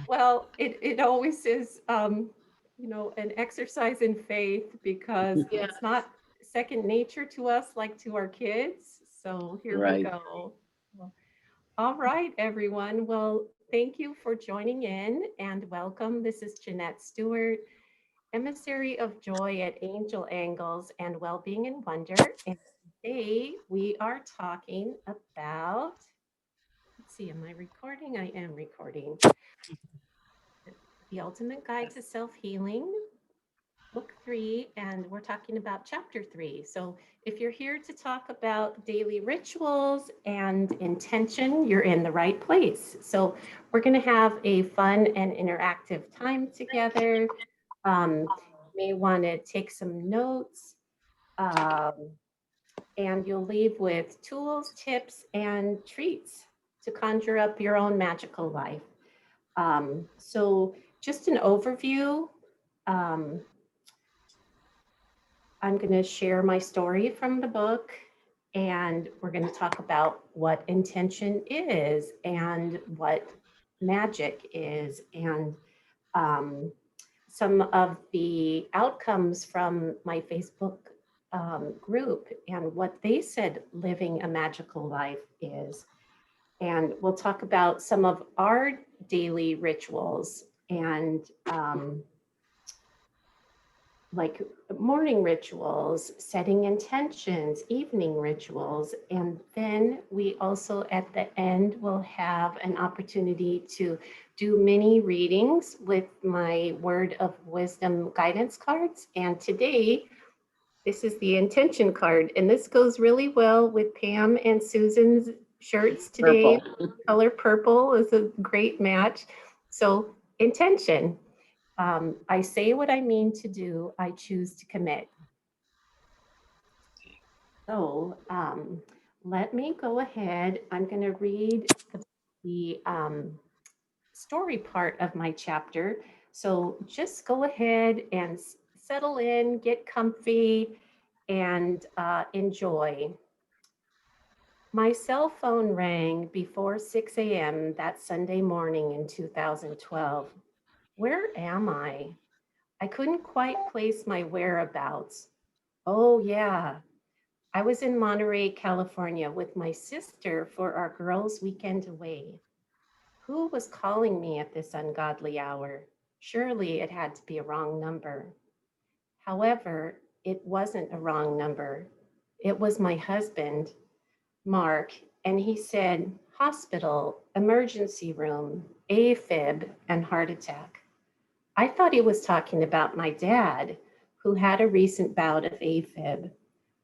Well, it always is, an exercise in faith because Yeah. it's not second nature to us like to our kids. So here we Right. go. Well, all right, everyone. Well, thank you for joining in and welcome. This is Janette Stuart, emissary of joy at Angel Angles and Wellbeing and Wonder. And today we are talking about, let's see, am I recording? I am recording. The Ultimate Guide to Self-Healing, Book 3, and we're talking about Chapter 3. So if you're here to talk about daily rituals and intention, you're in the right place. So we're going to have a fun and interactive time together. You may want to take some notes, um, and you'll leave with tools, tips, and treats to conjure up your own magical life. So just an overview. Um, I'm going to share my story from the book, and we're going to talk about what intention is and what magic is, and um, some of the outcomes from my Facebook group and what they said living a magical life is. And we'll talk about some of our daily rituals and like morning rituals, setting intentions, evening rituals. And then we also at the end will have an opportunity to do mini readings with my word of wisdom guidance cards. And today, this is the intention card. And this goes really well with Pam and Susan's shirts today. Purple. Color purple is a great match. So, intention. I say what I mean to do, I choose to commit. So let me go ahead. I'm going to read the story part of my chapter. So just go ahead and settle in, get comfy, and enjoy. My cell phone rang before 6 a.m. that Sunday morning in 2012. Where am I? I couldn't quite place my whereabouts. Oh, yeah. I was in Monterey, California with my sister for our girls' weekend away. Who was calling me at this ungodly hour? Surely it had to be a wrong number. However, it wasn't a wrong number. It was my husband, Mark, and he said, hospital, emergency room, AFib, and heart attack. I thought he was talking about my dad, who had a recent bout of AFib.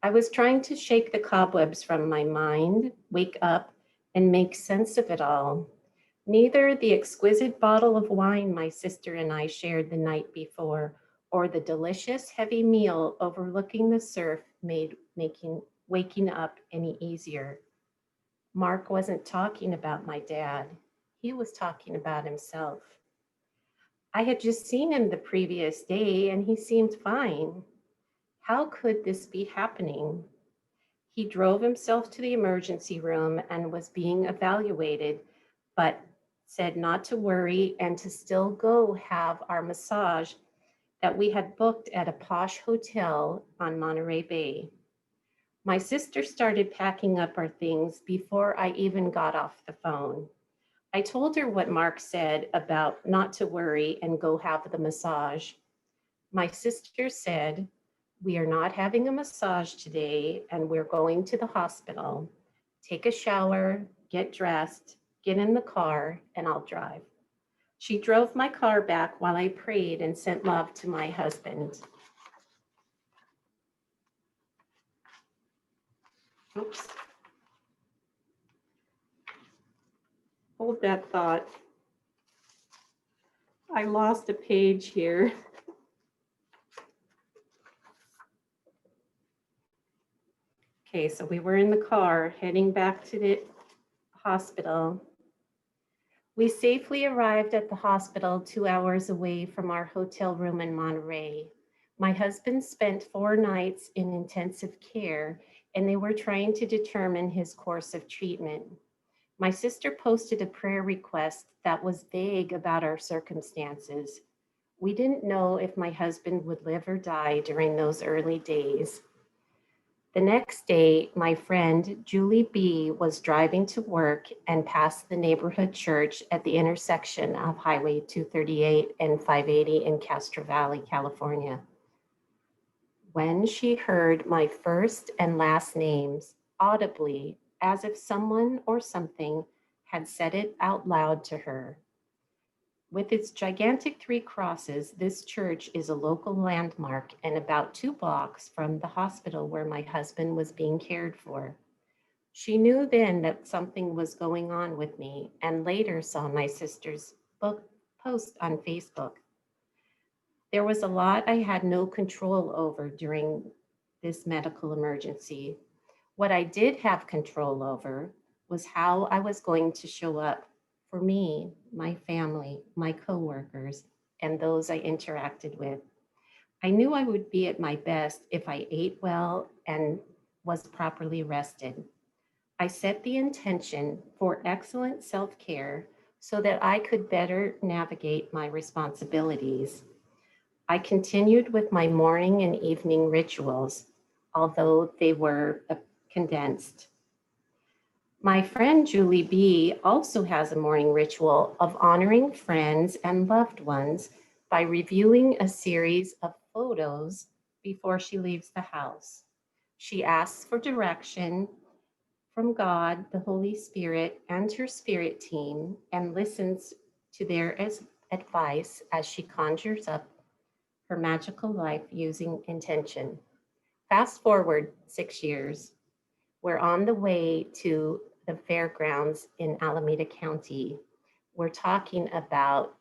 I was trying to shake the cobwebs from my mind, wake up, and make sense of it all. Neither the exquisite bottle of wine my sister and I shared the night before, or the delicious heavy meal overlooking the surf made making waking up any easier. Mark wasn't talking about my dad. He was talking about himself. I had just seen him the previous day and he seemed fine. How could this be happening? He drove himself to the emergency room and was being evaluated, but said not to worry and to still go have our massage that we had booked at a posh hotel on Monterey Bay. My sister started packing up our things before I even got off the phone. I told her what Mark said about not to worry and go have the massage. My sister said, we are not having a massage today and we're going to the hospital. Take a shower, get dressed, get in the car, and I'll drive. She drove my car back while I prayed and sent love to my husband. Oops, hold that thought. I lost a page here. Okay, so we were in the car heading back to the hospital. We safely arrived at the hospital 2 hours away from our hotel room in Monterey. My husband spent 4 nights in intensive care, and they were trying to determine his course of treatment. My sister posted a prayer request that was vague about our circumstances. We didn't know if my husband would live or die during those early days. The next day, my friend Julie B. was driving to work and passed the neighborhood church at the intersection of Highway 238 and 580 in Castro Valley, California. When she heard my first and last names audibly, as if someone or something had said it out loud to her. With its gigantic 3 crosses, this church is a local landmark and about 2 blocks from the hospital where my husband was being cared for. She knew then that something was going on with me and later saw my sister's book post on Facebook. There was a lot I had no control over during this medical emergency. What I did have control over was how I was going to show up for me, my family, my coworkers, and those I interacted with. I knew I would be at my best if I ate well and was properly rested. I set the intention for excellent self-care so that I could better navigate my responsibilities. I continued with my morning and evening rituals, although they were condensed. My friend Julie B. also has a morning ritual of honoring friends and loved ones by reviewing a series of photos before she leaves the house. She asks for direction from God, the Holy Spirit, and her spirit team, and listens to their advice as she conjures up her magical life using intention. Fast forward 6 years, we're on the way to the fairgrounds in Alameda County. We're talking about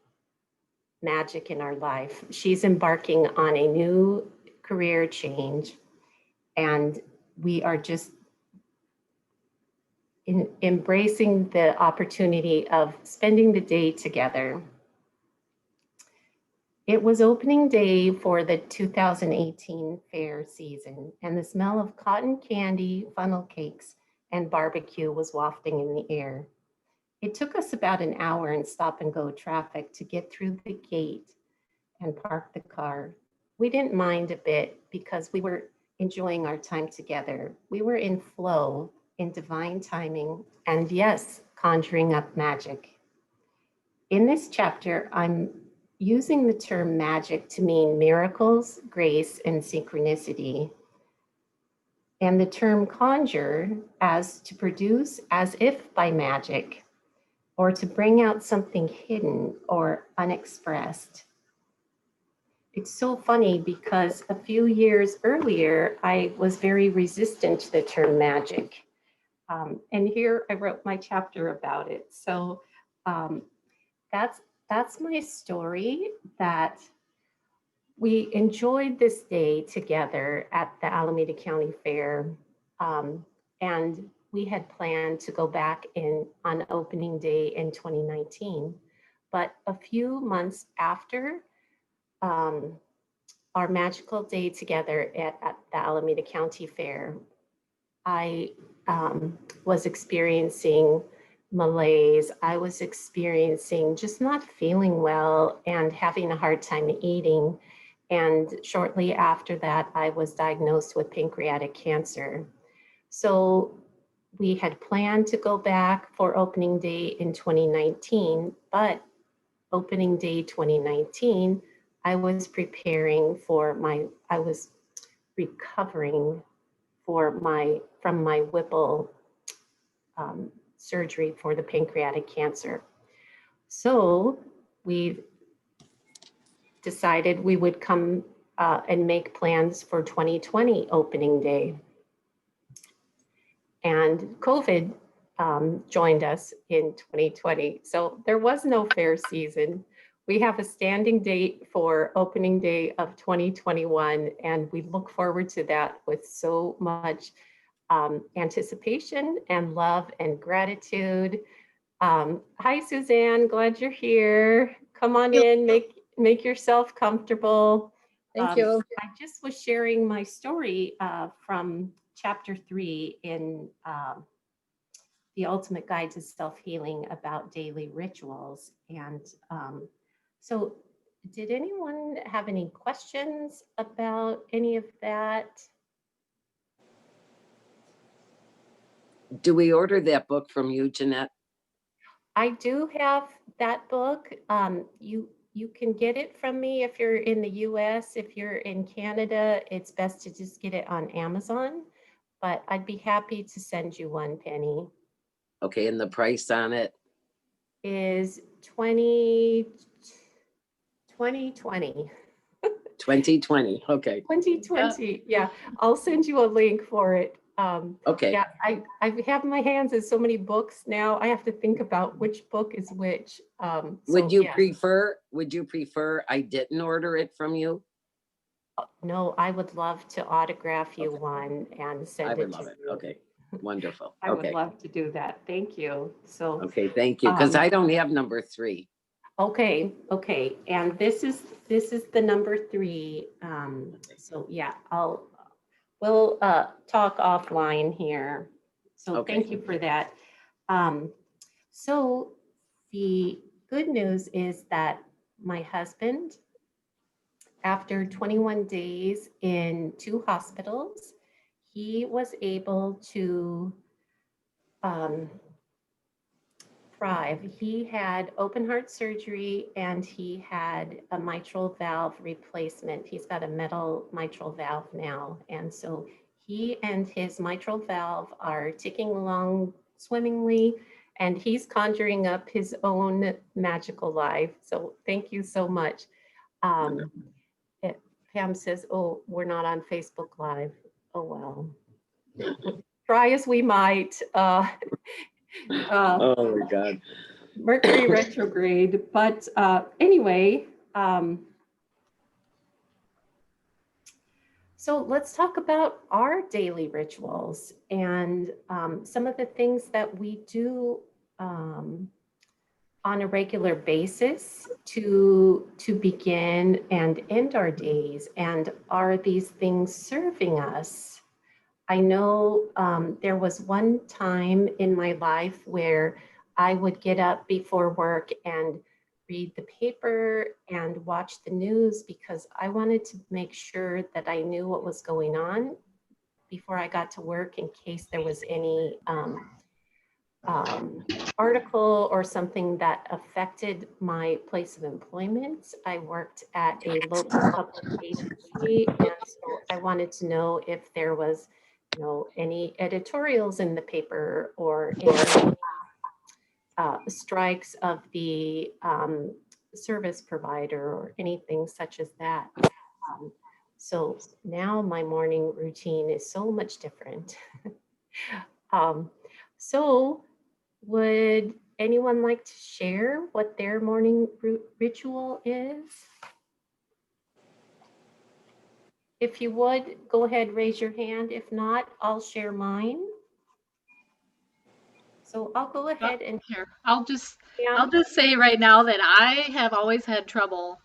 magic in our life. She's embarking on a new career change, and we are just embracing the opportunity of spending the day together. It was opening day for the 2018 fair season, and the smell of cotton candy, funnel cakes, and barbecue was wafting in the air. It took us about an hour in stop and go traffic to get through the gate and park the car. We didn't mind a bit because we were enjoying our time together. We were in flow, in divine timing, and yes, conjuring up magic. In this chapter, I'm using the term magic to mean miracles, grace, and synchronicity, and the term conjure as to produce as if by magic, or to bring out something hidden or unexpressed. It's so funny because a few years earlier, I was very resistant to the term magic. And here I wrote my chapter about it. So um, that's my story, that we enjoyed this day together at the Alameda County Fair. Um, and we had planned to go back in on opening day in 2019. But a few months after um, our magical day together at the Alameda County Fair, I was experiencing malaise. I was experiencing just not feeling well and having a hard time eating. And shortly after that, I was diagnosed with pancreatic cancer. So we had planned to go back for opening day in 2019, but opening day 2019, I was I was recovering from my Whipple surgery for the pancreatic cancer. So we decided we would come and make plans for 2020 opening day. And COVID joined us in 2020. So there was no fair season. We have a standing date for opening day of 2021, and we look forward to that with so much anticipation and love and gratitude. Hi, Suzanne, glad you're here. Come on in, make yourself comfortable. Thank you. I just was sharing my story from chapter 3 in The Ultimate Guide to Self-Healing about daily rituals. And so did anyone have any questions about any of that? Do we order that book from you, Janette? I do have that book. You can get it from me if you're in the US. If you're in Canada, it's best to just get it on Amazon. But I'd be happy to send you one, Penny. Okay, and the price on it? Is 2020. 2020. Okay. 2020. Yeah, I'll send you a link for it. Okay. Yeah, I have in my hands is so many books now. I have to think about which book is which. Would you yes. prefer I didn't order it from you? No, I would love to autograph you one and send it to you. Okay. Wonderful. I would love to do that. Thank you. So Okay, thank you. Because I don't have number 3. okay. And this is the number 3. So yeah, we'll talk offline here. So Okay. thank you for that. So the good news is that my husband, after 21 days in 2 hospitals, he was able to thrive. He had open heart surgery and he had a mitral valve replacement. He's got a metal mitral valve now. And so he and his mitral valve are ticking along swimmingly, and he's conjuring up his own magical life. So thank you so much. Pam says, oh, we're not on Facebook Live. Oh, well. Try as we might. Oh my God. Mercury retrograde. But anyway, so let's talk about our daily rituals and some of the things that we do on a regular basis to begin and end our days. And are these things serving us? I know there was one time in my life where I would get up before work and read the paper and watch the news because I wanted to make sure that I knew what was going on before I got to work in case there was any article or something that affected my place of employment. I worked at a local public agency, and so I wanted to know if there was, any editorials in the paper or any strikes of the service provider or anything such as that. So now my morning routine is so much different. So would anyone like to share what their morning ritual is? If you would, go ahead, raise your hand. If not, I'll share mine. So I'll go ahead and here. I'll just say right now that I have always had trouble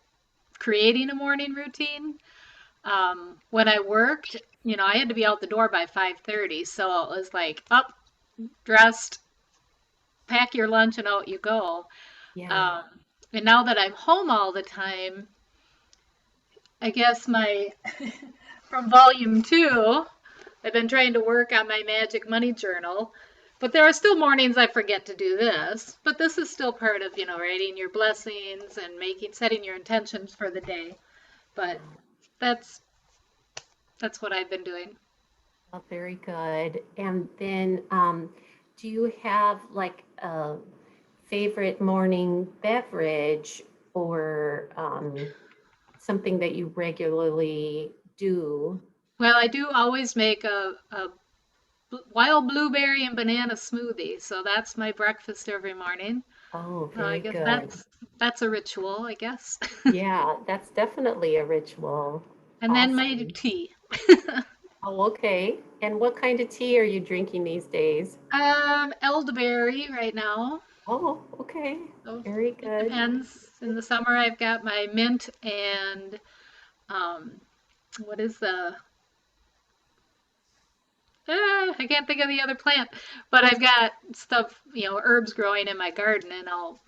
creating a morning routine. When I worked, I had to be out the door by 5:30, so it was like up, dressed, pack your lunch, and out you go. yeah. And now that I'm home all the time, I guess from volume 2, I've been trying to work on my magic money journal, but there are still mornings I forget to do this. But this is still part of, writing your blessings and setting your intentions for the day. But that's what I've been doing. Well, very good. And then do you have like a favorite morning beverage or something that you regularly do? Well, I do always make a wild blueberry and banana smoothie, so that's my breakfast every morning. Oh, I very guess good. that's a ritual, I guess. Yeah, that's definitely a ritual. And then my Awesome. tea. Oh, okay. And what kind of tea are you drinking these days? Elderberry right now. Oh, okay. So Very it good. depends. In the summer, I've got my mint and what is the I can't think of the other plant, but I've got stuff, herbs growing in my garden, and I'll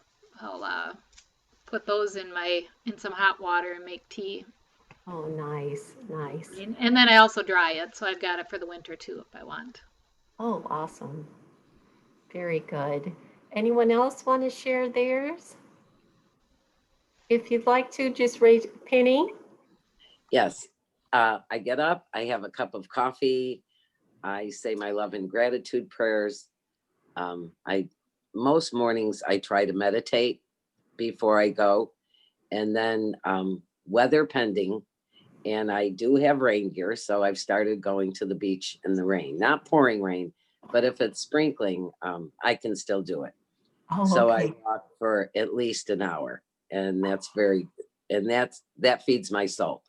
put those in some hot water and make tea. Oh, nice, nice. And then I also dry it, so I've got it for the winter too if I want. Oh, awesome. Very good. Anyone else want to share theirs? If you'd like to, just raise Penny. Yes. I get up, I have a cup of coffee, I say my love and gratitude prayers. Most mornings I try to meditate before I go, and then weather pending, and I do have rain gear, so I've started going to the beach in the rain. Not pouring rain, but if it's sprinkling, I can still do it. Oh, So I okay. walk for at least an hour, and that feeds my soul.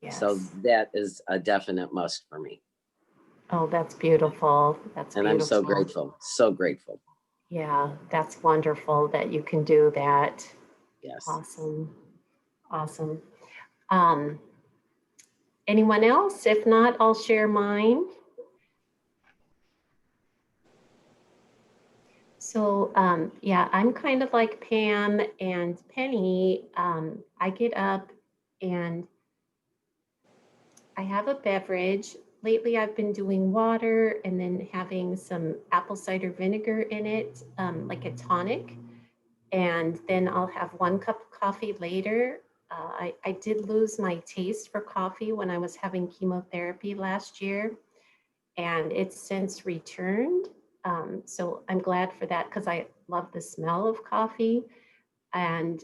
So Yes. that is a definite must for me. Oh, that's beautiful. That's And I'm so beautiful. grateful, so grateful. Yeah, that's wonderful that you can do that. Yes. Awesome. Awesome. Um, anyone else? If not, I'll share mine. So, yeah, I'm kind of like Pam and Penny. I get up and I have a beverage. Lately, I've been doing water and then having some apple cider vinegar in it, like a tonic. And then I'll have 1 cup of coffee later. I did lose my taste for coffee when I was having chemotherapy last year, and it's since returned. So I'm glad for that because I love the smell of coffee. And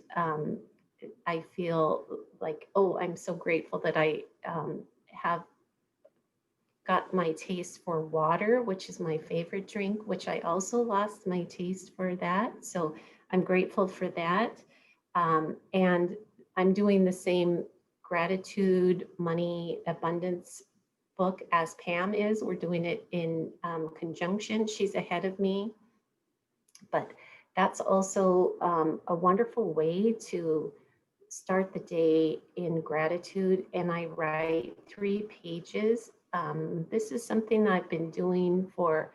I feel like, oh, I'm so grateful that I have got my taste for water, which is my favorite drink, which I also lost my taste for that. So I'm grateful for that. And I'm doing the same gratitude, money, abundance book as Pam is. We're doing it in conjunction. She's ahead of me. But that's also a wonderful way to start the day in gratitude. And I write 3 pages. This is something I've been doing for,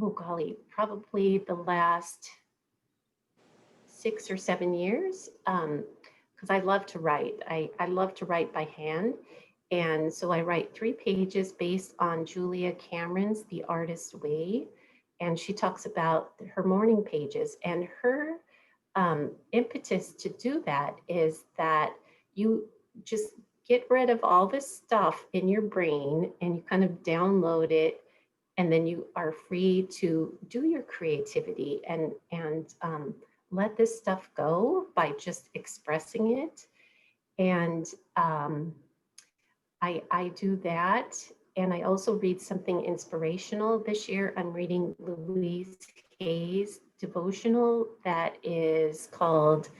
oh golly, probably the last 6 or 7 years. Because I love to write. I love to write by hand. And so I write 3 pages based on Julia Cameron's The Artist's Way. And she talks about her morning pages. And her impetus to do that is that you just get rid of all this stuff in your brain and you kind of download it, and then you are free to do your creativity and let this stuff go by just expressing it. And I do that. And I also read something inspirational. This year, I'm reading Louise Hay's devotional that is called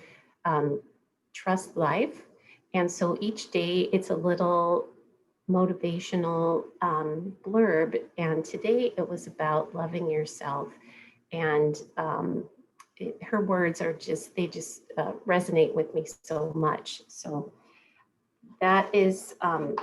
Trust Life. And so each day it's a little motivational blurb. And today it was about loving yourself. And her words are they just resonate with me so much. So that is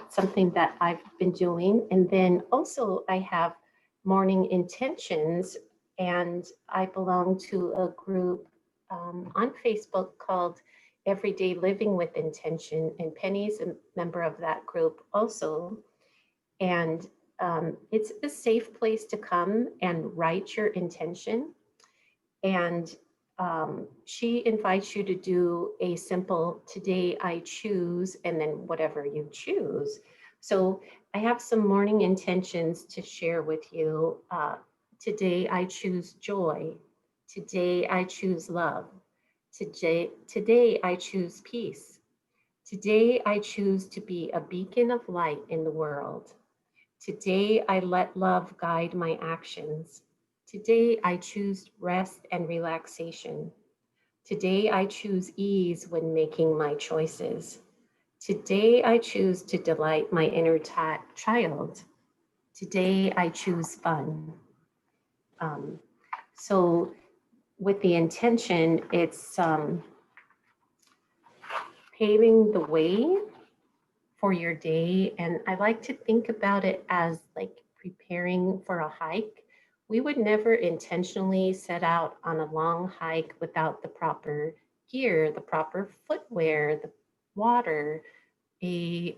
something that I've been doing. And then also I have morning intentions, and I belong to a group on Facebook called Everyday Living with Intention, and Penny's a member of that group also. And it's a safe place to come and write your intention. And she invites you to do a simple today I choose, and then whatever you choose. So I have some morning intentions to share with you. Today I choose joy. Today I choose love. Today I choose peace. Today I choose to be a beacon of light in the world. Today I let love guide my actions. Today I choose rest and relaxation. Today I choose ease when making my choices. Today I choose to delight my inner child. Today I choose fun. Um, so with the intention, it's paving the way for your day. And I like to think about it as like preparing for a hike, we would never intentionally set out on a long hike without the proper gear, the proper footwear, the water, a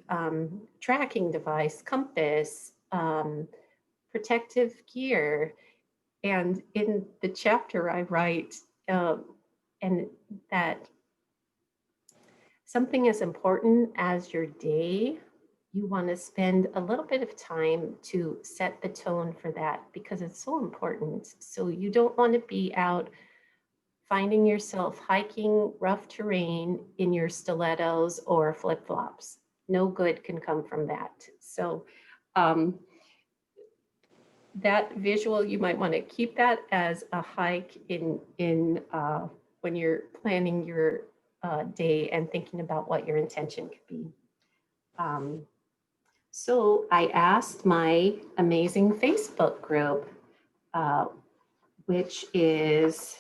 tracking device, compass, protective gear. And in the chapter, I write, and that something as important as your day, you want to spend a little bit of time to set the tone for that because it's so important. So you don't want to be out finding yourself hiking rough terrain in your stilettos or flip-flops. No good can come from that. So um, that visual, you might want to keep that as a hike in when you're planning your day and thinking about what your intention could be. Um, so I asked my amazing Facebook group, uh, which is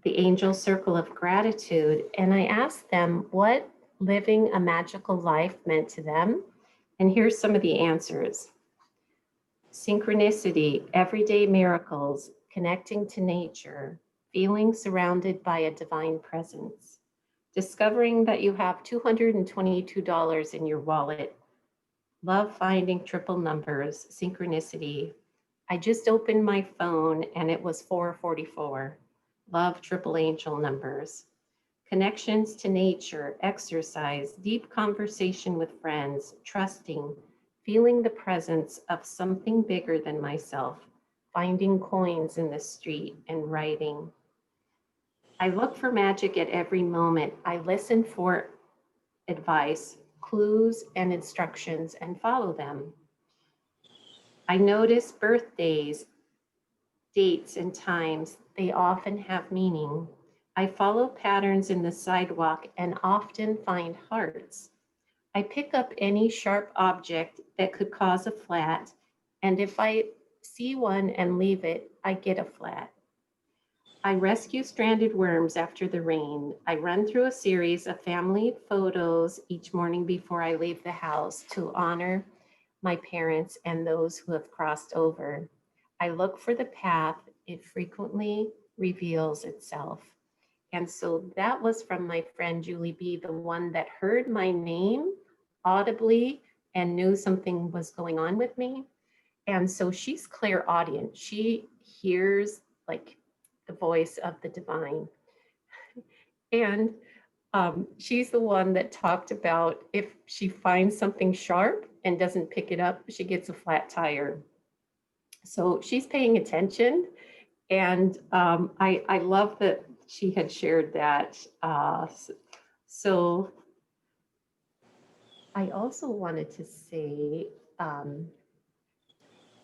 the Angel Circle of Gratitude, and I asked them what living a magical life meant to them. And here's some of the answers. Synchronicity, everyday miracles, connecting to nature, feeling surrounded by a divine presence, discovering that you have $222 in your wallet, love finding triple numbers, synchronicity. I just opened my phone and it was 444. Love triple angel numbers. Connections to nature, exercise, deep conversation with friends, trusting, feeling the presence of something bigger than myself, finding coins in the street and writing. I look for magic at every moment. I listen for advice, clues, and instructions and follow them. I notice birthdays, dates, and times. They often have meaning. I follow patterns in the sidewalk and often find hearts. I pick up any sharp object that could cause a flat, and if I see one and leave it, I get a flat. I rescue stranded worms after the rain. I run through a series of family photos each morning before I leave the house to honor my parents and those who have crossed over. I look for the path, it frequently reveals itself. And so that was from my friend Julie B., the one that heard my name audibly and knew something was going on with me. And so she's clairaudient. She hears like the voice of the divine. And she's the one that talked about if she finds something sharp and doesn't pick it up, she gets a flat tire. So she's paying attention. And I love that she had shared that. So I also wanted to say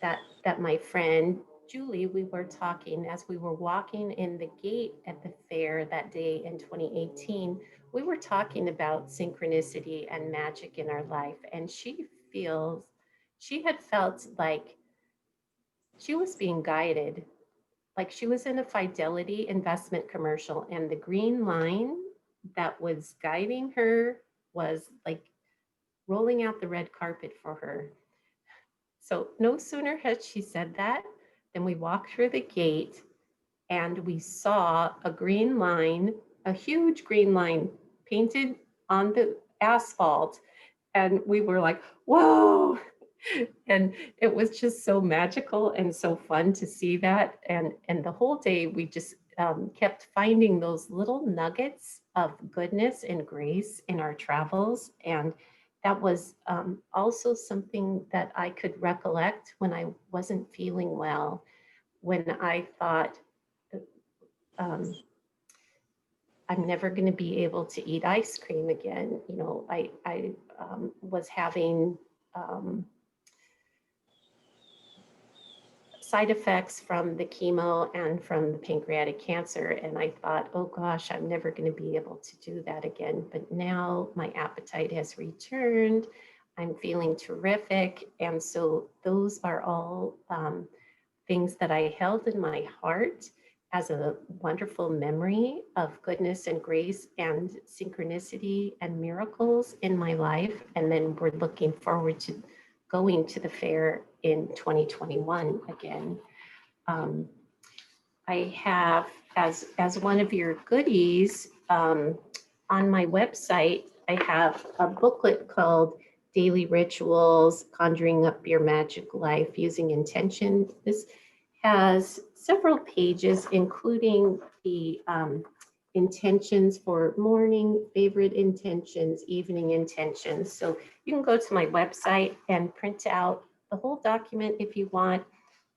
that my friend Julie, we were talking as we were walking in the gate at the fair that day in 2018. We were talking about synchronicity and magic in our life, and she had felt like she was being guided, like she was in a Fidelity investment commercial, and the green line that was guiding her was like rolling out the red carpet for her. So no sooner had she said that than we walked through the gate and we saw a green line, a huge green line painted on the asphalt. And we were like, whoa. And it was just so magical and so fun to see that. And the whole day we just kept finding those little nuggets of goodness and grace in our travels. And that was also something that I could recollect when I wasn't feeling well, when I thought, um, I'm never going to be able to eat ice cream again. You know, I was having side effects from the chemo and from the pancreatic cancer. And I thought, oh gosh, I'm never going to be able to do that again. But now my appetite has returned. I'm feeling terrific. And so those are all things that I held in my heart as a wonderful memory of goodness and grace and synchronicity and miracles in my life. And then we're looking forward to going to the fair in 2021 again. I have, as one of your goodies, on my website, I have a booklet called Daily Rituals, Conjuring Up Your Magic Life Using Intention. This has several pages, including the intentions for morning, favorite intentions, evening intentions. So you can go to my website and print out the whole document if you want,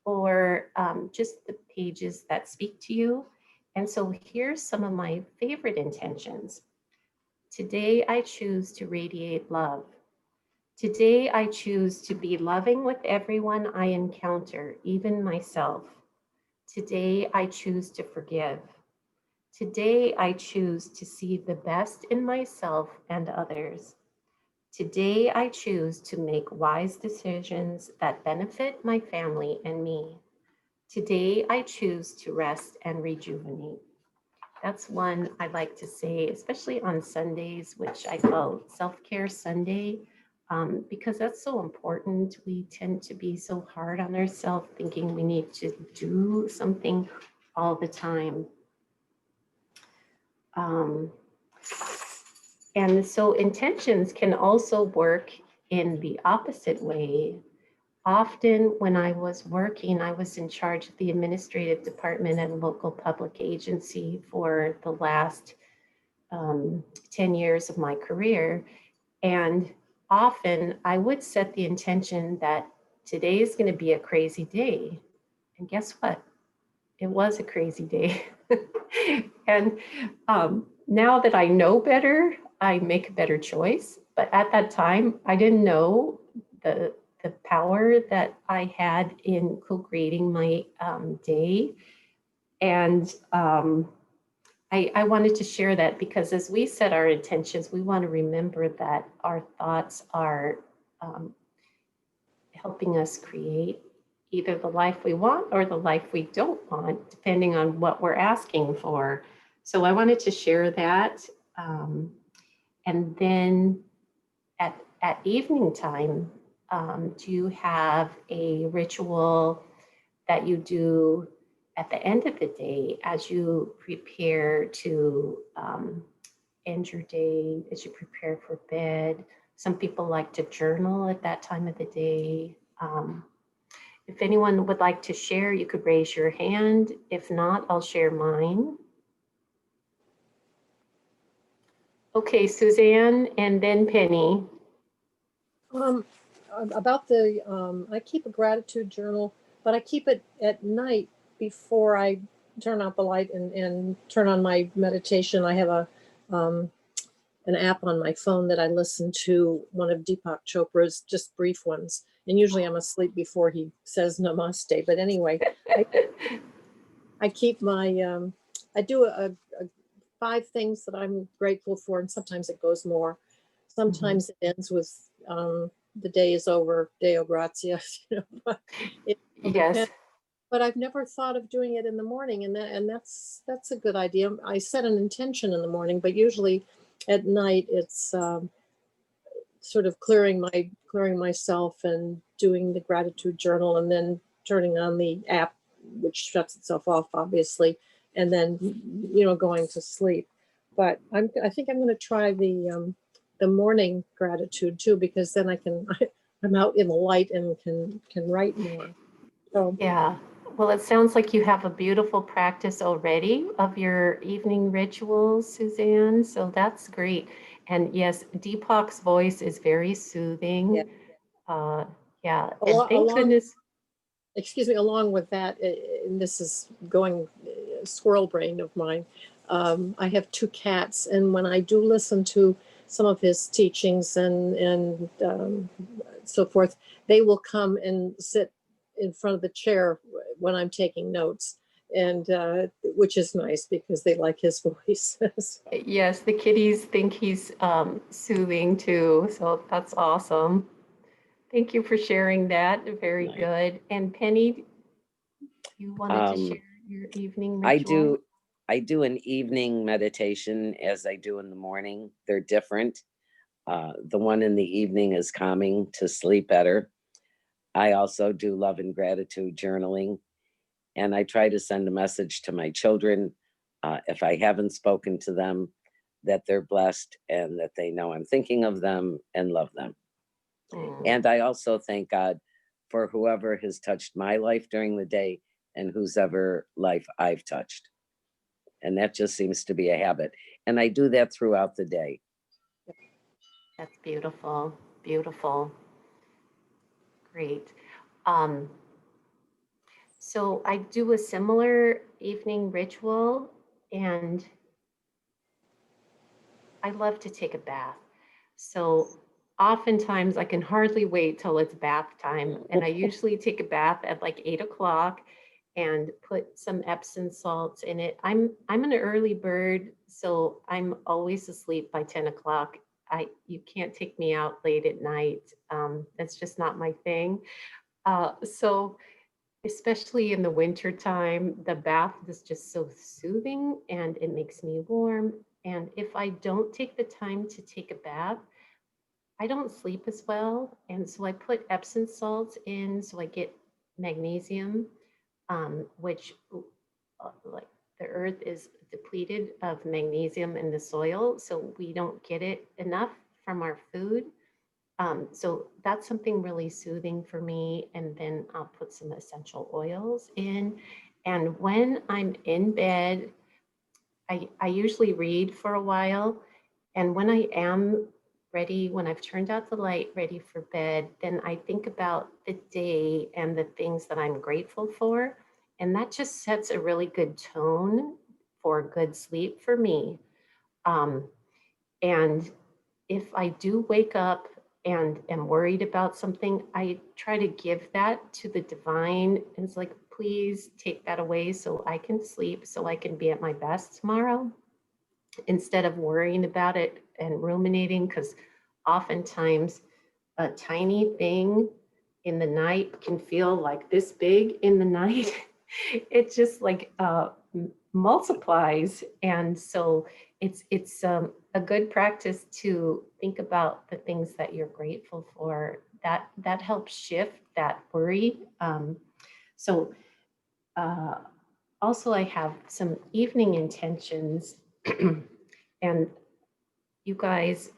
or just the pages that speak to you. And so here's some of my favorite intentions. Today I choose to radiate love. Today I choose to be loving with everyone I encounter, even myself. Today I choose to forgive. Today I choose to see the best in myself and others. Today I choose to make wise decisions that benefit my family and me. Today I choose to rest and rejuvenate. That's one I like to say, especially on Sundays, which I call Self-Care Sunday, because that's so important. We tend to be so hard on ourselves, thinking we need to do something all the time. And so intentions can also work in the opposite way. Often when I was working, I was in charge of the administrative department at a local public agency for the last 10 years of my career. And often I would set the intention that today is going to be a crazy day. And guess what? It was a crazy day. And now that I know better, I make a better choice. But at that time, I didn't know the power that I had in co-creating my day. And I wanted to share that because as we set our intentions, we want to remember that our thoughts are helping us create either the life we want or the life we don't want, depending on what we're asking for. So I wanted to share that. And then at evening time, do you have a ritual that you do at the end of the day as you prepare to end your day, as you prepare for bed? Some people like to journal at that time of the day. If anyone would like to share, you could raise your hand. If not, I'll share mine. Okay, Suzanne and then Penny. About I keep a gratitude journal, but I keep it at night before I turn out the light and turn on my meditation. I have an app on my phone that I listen to, one of Deepak Chopra's, just brief ones. And usually I'm asleep before he says namaste. But anyway, I keep my, I do a 5 things that I'm grateful for, and sometimes it goes more. Sometimes it ends with the day is over, Deo gratias, but Yes. But I've never thought of doing it in the morning, and that's a good idea. I set an intention in the morning, but usually at night it's sort of clearing myself and doing the gratitude journal, and then turning on the app, which shuts itself off, obviously, and then going to sleep. But I think I'm going to try the morning gratitude too, because then I'm out in the light and can write more. So Yeah. Well, it sounds like you have a beautiful practice already of your evening rituals, Suzanne. So that's great. And yes, Deepak's voice is very soothing. Yeah. And thank goodness. Excuse me, along with that, and this is going squirrel brain of mine, I have 2 cats, and when I do listen to some of his teachings and so forth, they will come and sit in front of the chair when I'm taking notes, and which is nice because they like his voice. Yes, the kitties think he's soothing too. So that's awesome. Thank you for sharing that. Very good. And Penny, you wanted to share your evening ritual? I do an evening meditation as I do in the morning. They're different. The one in the evening is calming to sleep better. I also do love and gratitude journaling. And I try to send a message to my children, if I haven't spoken to them, that they're blessed and that they know I'm thinking of them and love them. And I also thank God for whoever has touched my life during the day and whose ever life I've touched. And that just seems to be a habit. And I do that throughout the day. That's beautiful. Beautiful. Great. Um, so I do a similar evening ritual, and I love to take a bath. So oftentimes I can hardly wait till it's bath time. And I usually take a bath at like 8 o'clock and put some Epsom salts in it. I'm an early bird, so I'm always asleep by 10 o'clock. You can't take me out late at night. That's just not my thing. So especially in the winter time, the bath is just so soothing and it makes me warm. And if I don't take the time to take a bath, I don't sleep as well. And so I put Epsom salts in so I get magnesium, which like the earth is depleted of magnesium in the soil. So we don't get it enough from our food. So that's something really soothing for me. And then I'll put some essential oils in. And when I'm in bed, I usually read for a while. And when I am ready, when I've turned out the light, ready for bed, then I think about the day and the things that I'm grateful for. And that just sets a really good tone for good sleep for me. Um, and if I do wake up and am worried about something, I try to give that to the divine. And it's like, please take that away so I can sleep, so I can be at my best tomorrow, instead of worrying about it and ruminating, because oftentimes a tiny thing in the night can feel like this big in the night. It just like multiplies. And so it's a good practice to think about the things that you're grateful for. That helps shift that worry. So also I have some evening intentions. And you guys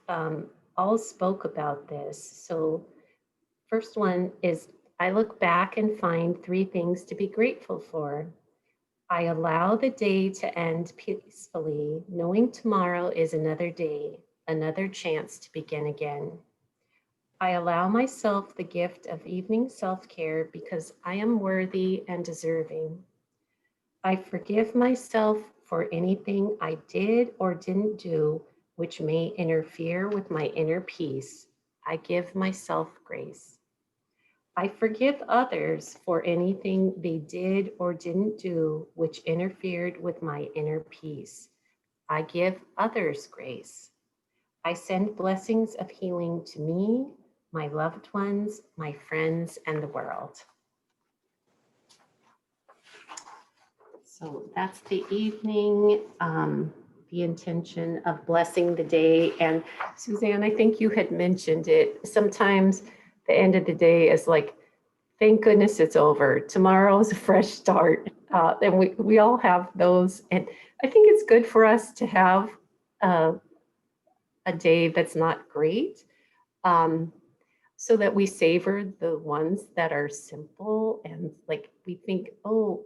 all spoke about this. So first one is, I look back and find 3 things to be grateful for. I allow the day to end peacefully, knowing tomorrow is another day, another chance to begin again. I allow myself the gift of evening self-care because I am worthy and deserving. I forgive myself for anything I did or didn't do which may interfere with my inner peace. I give myself grace. I forgive others for anything they did or didn't do which interfered with my inner peace. I give others grace. I send blessings of healing to me, my loved ones, my friends, and the world. So that's the evening, the intention of blessing the day. And Suzanne, I think you had mentioned it. Sometimes the end of the day is like, thank goodness it's over. Tomorrow is a fresh start. And we all have those. And I think it's good for us to have a day that's not great, so that we savor the ones that are simple. And like we think, oh,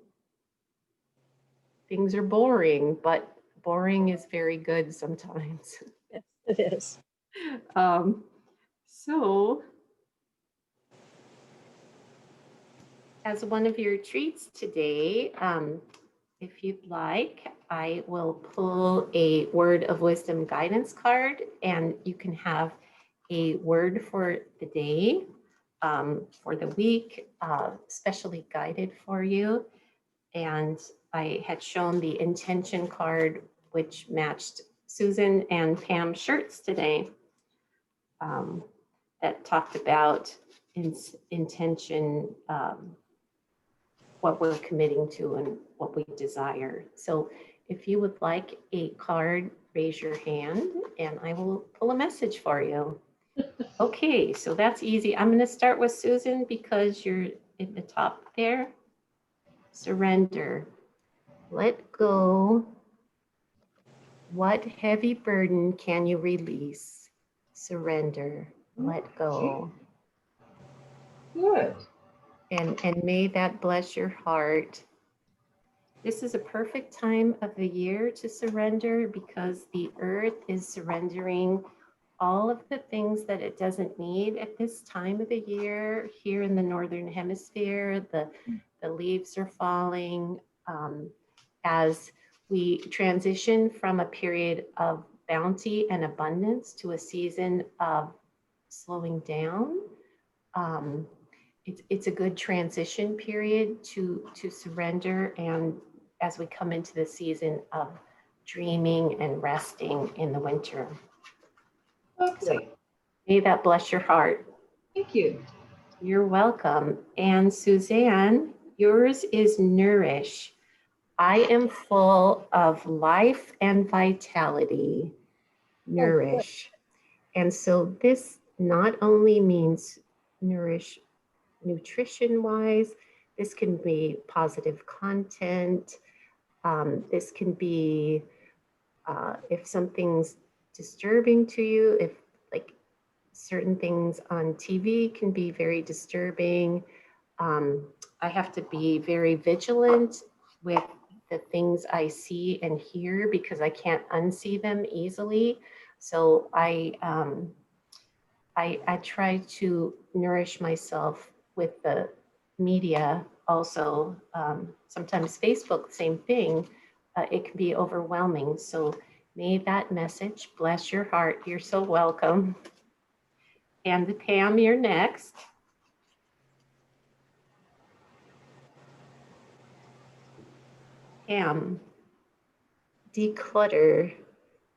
things are boring, but boring is very good sometimes. Yes, it is. So as one of your treats today, if you'd like, I will pull a word of wisdom guidance card, and you can have a word for the day, for the week, specially guided for you. And I had shown the intention card, which matched Susan and Pam's shirts today, that talked about intention, what we're committing to and what we desire. So if you would like a card, raise your hand and I will pull a message for you. Okay, so that's easy. I'm going to start with Susan because you're at the top there. Surrender. Let go. What heavy burden can you release? Surrender. Let go. Good. And may that bless your heart. This is a perfect time of the year to surrender because the earth is surrendering all of the things that it doesn't need at this time of the year. Here in the Northern Hemisphere, the leaves are falling as we transition from a period of bounty and abundance to a season of slowing down. It's a good transition period to surrender, and as we come into the season of dreaming and resting in the winter. Okay. So may that bless your heart. Thank you. You're welcome. And Suzanne, yours is nourish. I am full of life and vitality. Nourish. And so this not only means nourish nutrition wise, this can be positive content. This can be if something's disturbing to you, if like certain things on TV can be very disturbing. I have to be very vigilant with the things I see and hear because I can't unsee them easily. So I try to nourish myself with the media also. Sometimes Facebook, same thing. It can be overwhelming. So may that message bless your heart. You're so welcome. And Pam, you're next. Pam, declutter.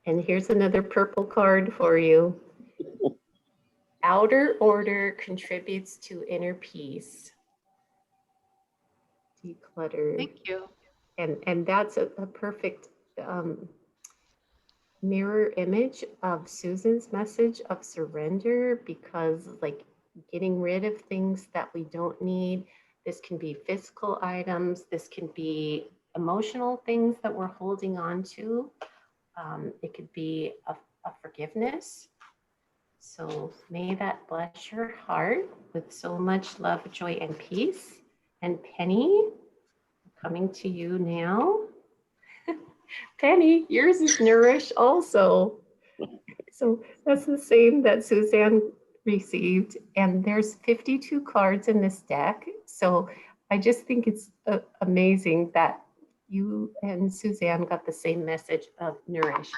And here's another purple card for you. Outer order contributes to inner peace. Declutter. Thank you. And that's a perfect mirror image of Susan's message of surrender, because like getting rid of things that we don't need. This can be physical items. This can be emotional things that we're holding on to. It could be a forgiveness. So may that bless your heart with so much love, joy, and peace. And Penny, coming to you now. Penny, yours is nourish also. So that's the same that Suzanne received. And there's 52 cards in this deck. So I just think it's amazing that you and Suzanne got the same message of nourish.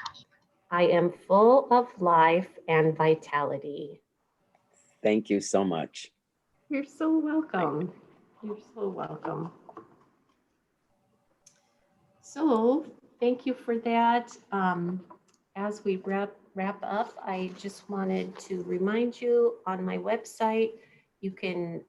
I am full of life and vitality. Thank you so much. You're so welcome. You're so welcome. So thank you for that. As we wrap up, I just wanted to remind you on my website, you can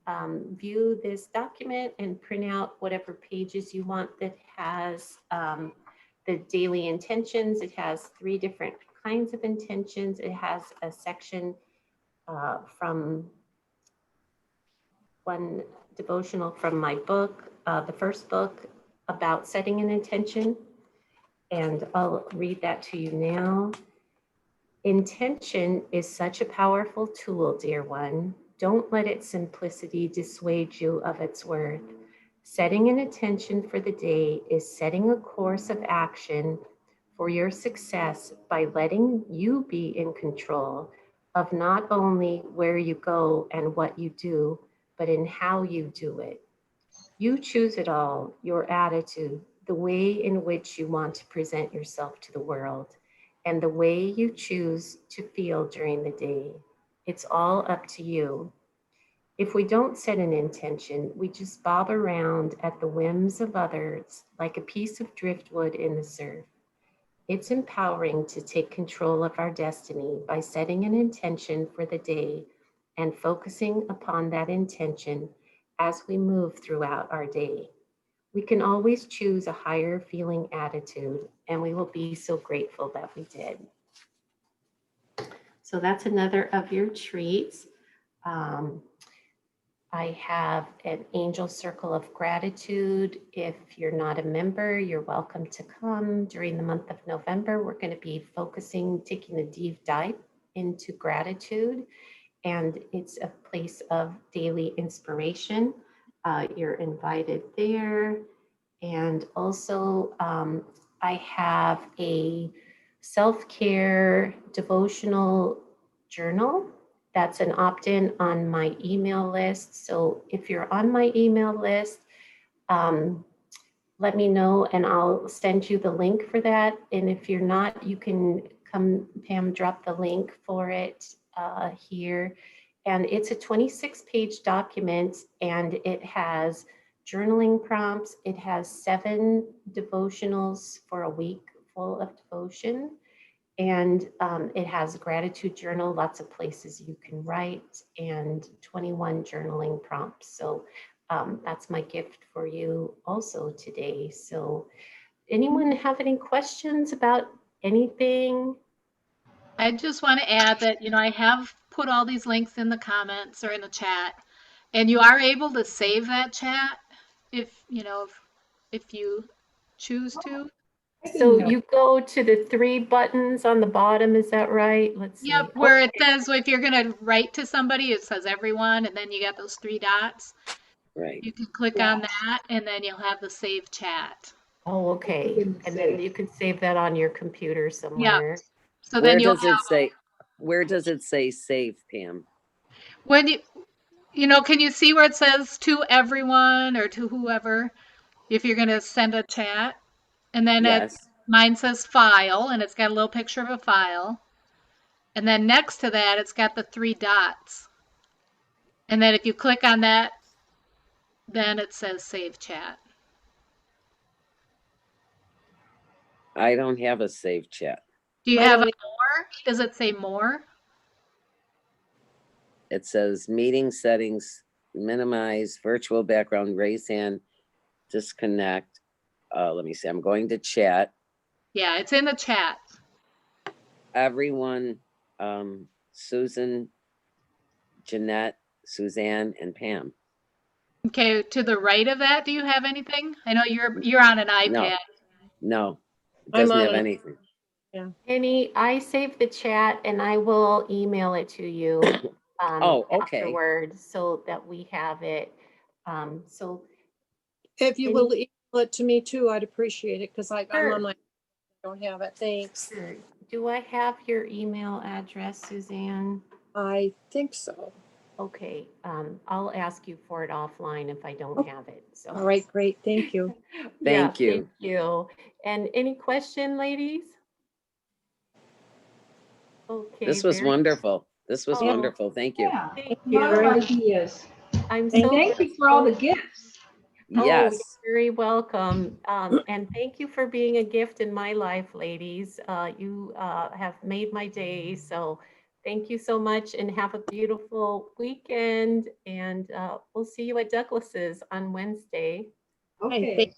view this document and print out whatever pages you want that has the daily intentions. It has 3 different kinds of intentions. It has a section from one devotional from my book, the first book about setting an intention. And I'll read that to you now. Intention is such a powerful tool, dear one. Don't let its simplicity dissuade you of its worth. Setting an intention for the day is setting a course of action for your success by letting you be in control of not only where you go and what you do, but in how you do it. You choose it all, your attitude, the way in which you want to present yourself to the world, and the way you choose to feel during the day. It's all up to you. If we don't set an intention, we just bob around at the whims of others like a piece of driftwood in the surf. It's empowering to take control of our destiny by setting an intention for the day and focusing upon that intention as we move throughout our day. We can always choose a higher feeling attitude, and we will be so grateful that we did. So that's another of your treats. I have an Angel Circle of Gratitude. If you're not a member, you're welcome to come. During the month of November, we're going to be taking a deep dive into gratitude, and it's a place of daily inspiration. You're invited there. And also, I have a self-care devotional journal. That's an opt-in on my email list. So if you're on my email list, let me know and I'll send you the link for that. And if you're not, you can come, Pam, drop the link for it here. And it's a 26-page document, and it has journaling prompts. It has 7 devotionals for a week full of devotion. And it has a gratitude journal, lots of places you can write, and 21 journaling prompts. So that's my gift for you also today. So anyone have any questions about anything? I just want to add that, I have put all these links in the comments or in the chat, and you are able to save that chat if you choose to. I didn't So know. you go to the 3 buttons on the bottom, is that right? Let's see. Yep, where it says, if you're going to write to somebody, it says everyone, and then you got those 3 dots. Right. You can click on that, and then you'll have the save chat. Oh, okay. Didn't And save. then you can save that on your computer somewhere. So Where then you'll does it say, save, Pam? when can you see where it says to everyone or to whoever, if you're going to send a chat? And then Yes. mine says file, and it's got a little picture of a file. And then next to that, it's got the 3 dots. And then if you click on that, then it says save chat. I don't have a save chat. Do you I have a don't more? Does it say more? It says meeting settings, minimize, virtual background, raise hand, disconnect. Let me see. I'm going to chat. Yeah, it's in the chat. Everyone, Susan, Janette, Suzanne, and Pam. Okay, to the right of that, do you have anything? I know you're on an iPad. No, it I'm doesn't on have an- anything. Penny, I saved the chat and I will email it to you Oh, okay. afterward so that we have it. So If you will email it to me too, I'd appreciate it because I'm Sure. on my, I don't have it. Thanks. sure. Do I have your email address, Suzanne? I think so. Okay, I'll ask you for it offline if I don't have it. So. All right, great. Thank you. Yeah, Thank you. Thank you. And any question, ladies? Okay. This was wonderful. This was Oh, wonderful. Thank you. Yeah, Thank a lot of you. ideas. I'm And so thank you for all the grateful. gifts. Oh, Yes. you're very welcome. And thank you for being a gift in my life, ladies. You have made my day. So thank you so much and have a beautiful weekend. And we'll see you at Douglas's on Wednesday. Okay.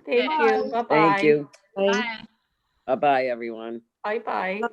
Thank Bye. you. Bye-bye. Thank you. Bye. Bye. Bye-bye, everyone. Bye-bye.